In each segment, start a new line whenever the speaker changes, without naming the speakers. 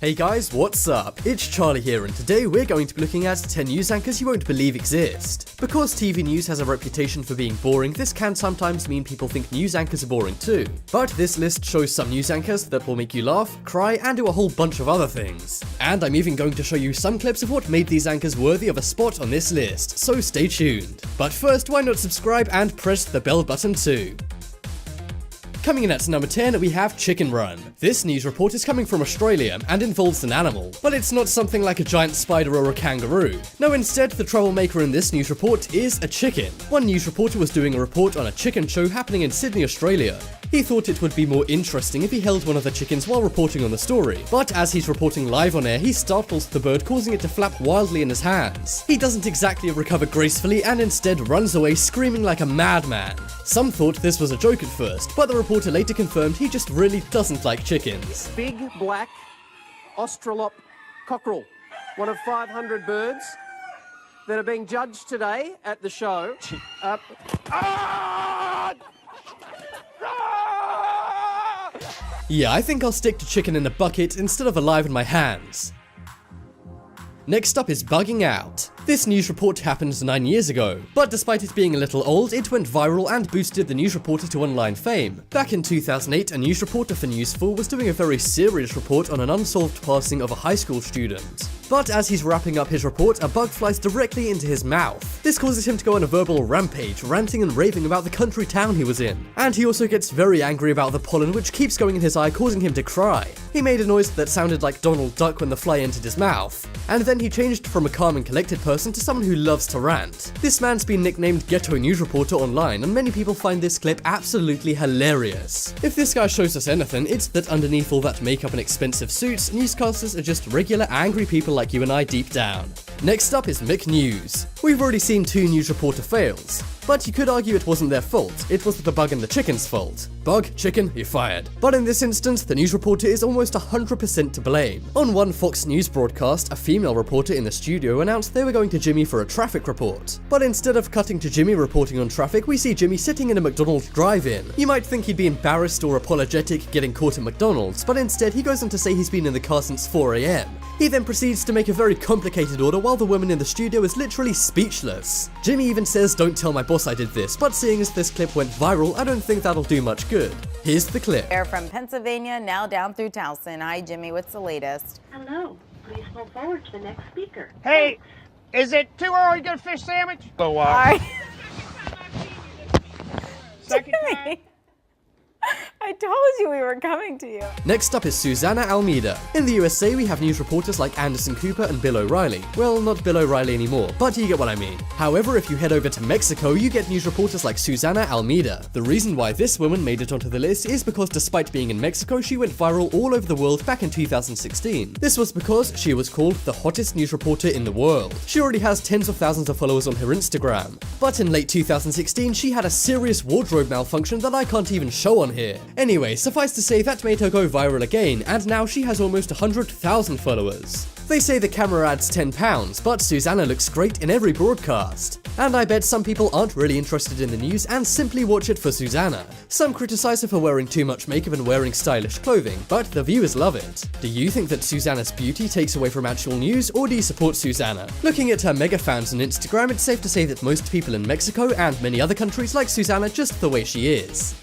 Hey guys, what's up? It's Charlie here, and today we're going to be looking at 10 news anchors you won't believe exist. Because TV news has a reputation for being boring, this can sometimes mean people think news anchors are boring too. But this list shows some news anchors that will make you laugh, cry, and do a whole bunch of other things. And I'm even going to show you some clips of what made these anchors worthy of a spot on this list, so stay tuned. But first, why not subscribe and press the bell button too? Coming in at number 10, we have Chicken Run. This news report is coming from Australia and involves an animal, but it's not something like a giant spider or a kangaroo. No, instead, the troublemaker in this news report is a chicken. One news reporter was doing a report on a chicken show happening in Sydney, Australia. He thought it would be more interesting if he held one of the chickens while reporting on the story, but as he's reporting live on air, he startles the bird, causing it to flap wildly in his hands. He doesn't exactly recover gracefully and instead runs away screaming like a madman. Some thought this was a joke at first, but the reporter later confirmed he just really doesn't like chickens.
Big black Australorp cockerel, one of 500 birds that are being judged today at the show.
Yeah, I think I'll stick to chicken in a bucket instead of alive in my hands. Next up is Bugging Out. This news report happened 9 years ago, but despite it being a little old, it went viral and boosted the news reporter to online fame. Back in 2008, a news reporter for News 4 was doing a very serious report on an unsolved passing of a high school student. But as he's wrapping up his report, a bug flies directly into his mouth. This causes him to go on a verbal rampage, ranting and raving about the country town he was in. And he also gets very angry about the pollen, which keeps going in his eye, causing him to cry. He made a noise that sounded like Donald Duck when the fly entered his mouth. And then he changed from a calm and collected person to someone who loves to rant. This man's been nicknamed Ghetto News Reporter online, and many people find this clip absolutely hilarious. If this guy shows us anything, it's that underneath all that makeup and expensive suits, newscasters are just regular angry people like you and I deep down. Next up is Mick News. We've already seen 2 news reporter fails, but you could argue it wasn't their fault, it was the bug and the chicken's fault. Bug, chicken, you're fired. But in this instance, the news reporter is almost 100% to blame. On one Fox News broadcast, a female reporter in the studio announced they were going to Jimmy for a traffic report. But instead of cutting to Jimmy reporting on traffic, we see Jimmy sitting in a McDonald's drive-in. You might think he'd be embarrassed or apologetic getting caught at McDonald's, but instead he goes on to say he's been in the car since 4 AM. He then proceeds to make a very complicated order while the woman in the studio is literally speechless. Jimmy even says, "Don't tell my boss I did this," but seeing as this clip went viral, I don't think that'll do much good. Here's the clip.
They're from Pennsylvania, now down through Towson. Hi, Jimmy. What's the latest?
Hello. Please move forward to the next speaker.
Hey, is it too early to get a fish sandwich?
All right.
Second
Jimmy,
time?
I told you we were coming to you.
Next up is Susanna Almeida. In the USA, we have news reporters like Anderson Cooper and Bill O'Reilly. Well, not Bill O'Reilly anymore, but you get what I mean. However, if you head over to Mexico, you get news reporters like Susanna Almeida. The reason why this woman made it onto the list is because despite being in Mexico, she went viral all over the world back in 2016. This was because she was called the hottest news reporter in the world. She already has tens of thousands of followers on her Instagram. But in late 2016, she had a serious wardrobe malfunction that I can't even show on here. Anyway, suffice to say that made her go viral again, and now she has almost 100,000 followers. They say the camera adds £10, but Susanna looks great in every broadcast. And I bet some people aren't really interested in the news and simply watch it for Susanna. Some criticize her for wearing too much makeup and wearing stylish clothing, but the viewers love it. Do you think that Susanna's beauty takes away from actual news, or do you support Susanna? Looking at her mega fans on Instagram, it's safe to say that most people in Mexico and many other countries like Susanna just the way she is.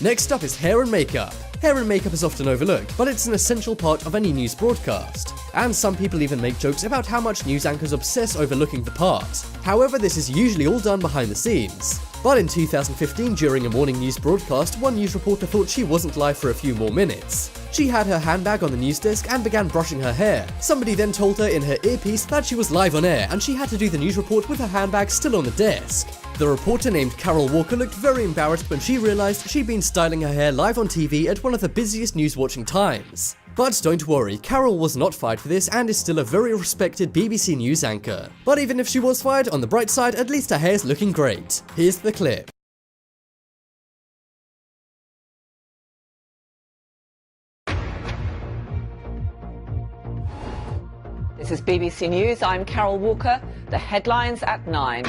Next up is hair and makeup. Hair and makeup is often overlooked, but it's an essential part of any news broadcast. And some people even make jokes about how much news anchors obsess over looking the part. However, this is usually all done behind the scenes. But in 2015, during a morning news broadcast, one news reporter thought she wasn't live for a few more minutes. She had her handbag on the news desk and began brushing her hair. Somebody then told her in her earpiece that she was live on air and she had to do the news report with her handbag still on the desk. The reporter named Carol Walker looked very embarrassed when she realized she'd been styling her hair live on TV at one of the busiest news-watching times. But don't worry, Carol was not fired for this and is still a very respected BBC News anchor. But even if she was fired, on the bright side, at least her hair's looking great. Here's the clip.
This is BBC News. I'm Carol Walker. The headlines at 9.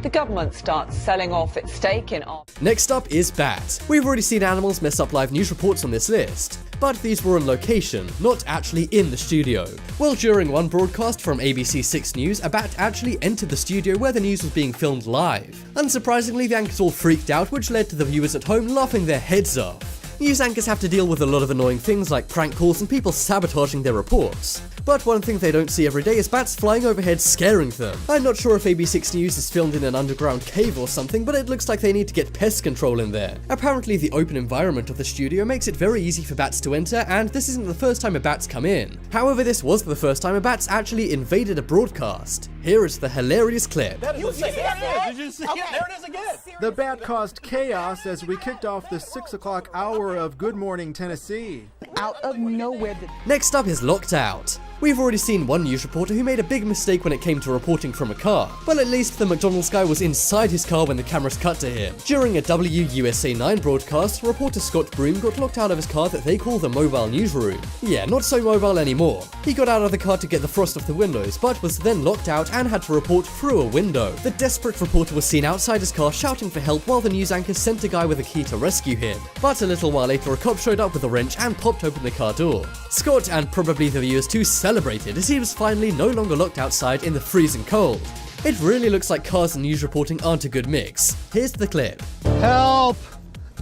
The government starts selling off its stake in...
Next up is bats. We've already seen animals mess up live news reports on this list. but these were on location, not actually in the studio. Well, during one broadcast from ABC 6 News, a bat actually entered the studio where the news was being filmed live. Unsurprisingly, the anchors all freaked out, which led to the viewers at home laughing their heads off. News anchors have to deal with a lot of annoying things like prank calls and people sabotaging their reports. But one thing they don't see every day is bats flying overhead scaring them. I'm not sure if AB6 News is filmed in an underground cave or something, but it looks like they need to get pest control in there. Apparently the open environment of the studio makes it very easy for bats to enter, and this isn't the first time a bat's come in. However, this was the first time a bat's actually invaded a broadcast. Here is the hilarious clip.
Did you see it? There it is again. The bat caused chaos as we kicked off the 6 o'clock hour of Good Morning Tennessee.
Out of nowhere.
Next up is Locked Out. We've already seen one news reporter who made a big mistake when it came to reporting from a car, but at least the McDonald's guy was inside his car when the cameras cut to him. During a WUSA 9 broadcast, reporter Scott Broom got locked out of his car that they call the mobile newsroom. Yeah, not so mobile anymore. He got out of the car to get the frost off the windows, but was then locked out and had to report through a window. The desperate reporter was seen outside his car shouting for help while the news anchor sent a guy with a key to rescue him. But a little while later, a cop showed up with a wrench and popped open the car door. Scott, and probably the viewers too, celebrated as he was finally no longer locked outside in the freezing cold. It really looks like cars and news reporting aren't a good mix. Here's the clip.
Help!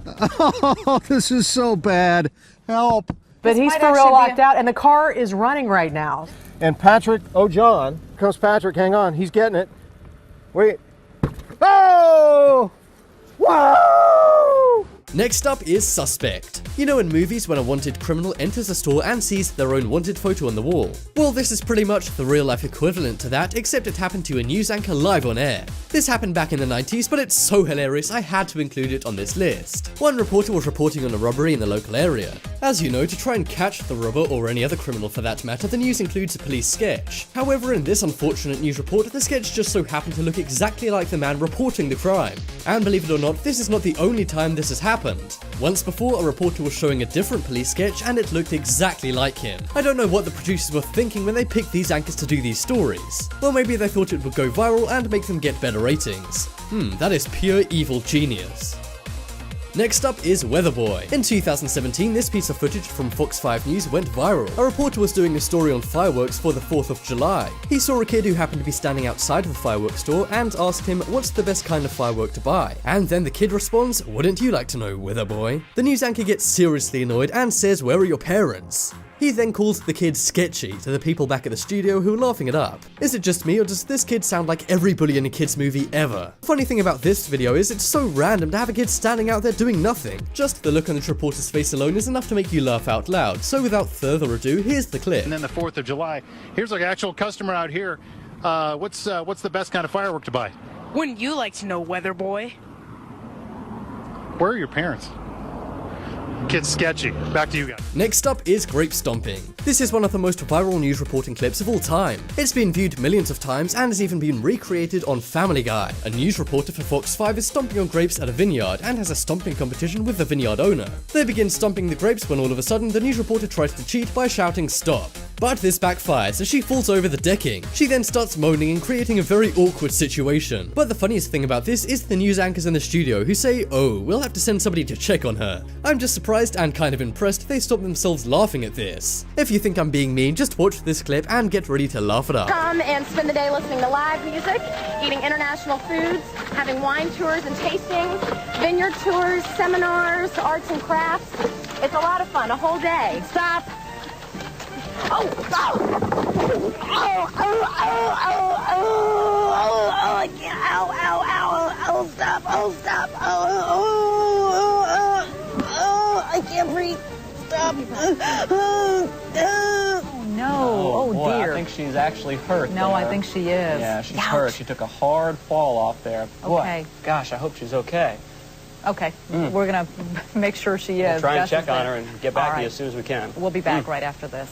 Oh, this is so bad. Help!
But he's for real locked out, and the car is running right now.
And Patrick O'John, comes Patrick, hang on, he's getting it. Wait. Oh! Whoa!
Next up is Suspect. You know in movies when a wanted criminal enters a store and sees their own wanted photo on the wall? Well, this is pretty much the real life equivalent to that, except it happened to a news anchor live on air. This happened back in the 90s, but it's so hilarious I had to include it on this list. One reporter was reporting on a robbery in the local area. As you know, to try and catch the robber or any other criminal for that matter, the news includes a police sketch. However, in this unfortunate news report, the sketch just so happened to look exactly like the man reporting the crime. And believe it or not, this is not the only time this has happened. Once before, a reporter was showing a different police sketch and it looked exactly like him. I don't know what the producers were thinking when they picked these anchors to do these stories. Well, maybe they thought it would go viral and make them get better ratings. That is pure evil genius. Next up is Weather Boy. In 2017, this piece of footage from Fox 5 News went viral. A reporter was doing a story on fireworks for the 4th of July. He saw a kid who happened to be standing outside of the fireworks store and asked him what's the best kind of firework to buy. And then the kid responds, "Wouldn't you like to know, Weather Boy?" The news anchor gets seriously annoyed and says, "Where are your parents?" He then calls the kid sketchy to the people back at the studio who are laughing it up. Is it just me, or does this kid sound like every bully in a kid's movie ever? Funny thing about this video is it's so random to have a kid standing out there doing nothing. Just the look on this reporter's face alone is enough to make you laugh out loud. So without further ado, here's the clip.
And then the 4th of July. Here's an actual customer out here. What's the best kind of firework to buy?
Wouldn't you like to know, Weather Boy?
Where are your parents? Kid's sketchy. Back to you guys.
Next up is grape stomping. This is one of the most viral news reporting clips of all time. It's been viewed millions of times and has even been recreated on Family Guy. A news reporter for Fox 5 is stomping on grapes at a vineyard and has a stomping competition with the vineyard owner. They begin stomping the grapes when all of a sudden the news reporter tries to cheat by shouting "stop." But this backfires as she falls over the decking. She then starts moaning and creating a very awkward situation. But the funniest thing about this is the news anchors in the studio who say, "Oh, we'll have to send somebody to check on her." I'm just surprised and kind of impressed they stopped themselves laughing at this. If you think I'm being mean, just watch this clip and get ready to laugh it up.
Come and spend the day listening to live music, eating international foods, having wine tours and tastings, vineyard tours, seminars, arts and crafts. It's a lot of fun, a whole day. Stop. Oh, I can't, stop, I can't breathe, stop.
Oh boy,
dear.
I think she's actually hurt.
No,
there.
I think she is.
Yeah, she's hurt. She took a hard fall off there. Boy,
Okay.
gosh, I hope she's okay.
Okay, we're gonna make sure she is.
We'll try and
Gus
check
is
on
there.
her and get back
All
to you
right.
as soon as we can.
We'll be back right after this.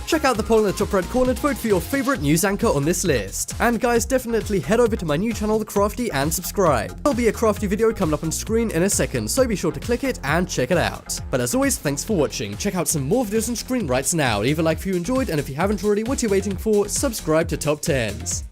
Check out the poll in the top right corner to vote for your favorite news anchor on this list. And guys, definitely head over to my new channel, The Crafty, and subscribe. There'll be a crafty video coming up on screen in a second, so be sure to click it and check it out. But as always, thanks for watching. Check out some more videos on screen right now. Leave a like if you enjoyed, and if you haven't already, what are you waiting for? Subscribe to Top 10s.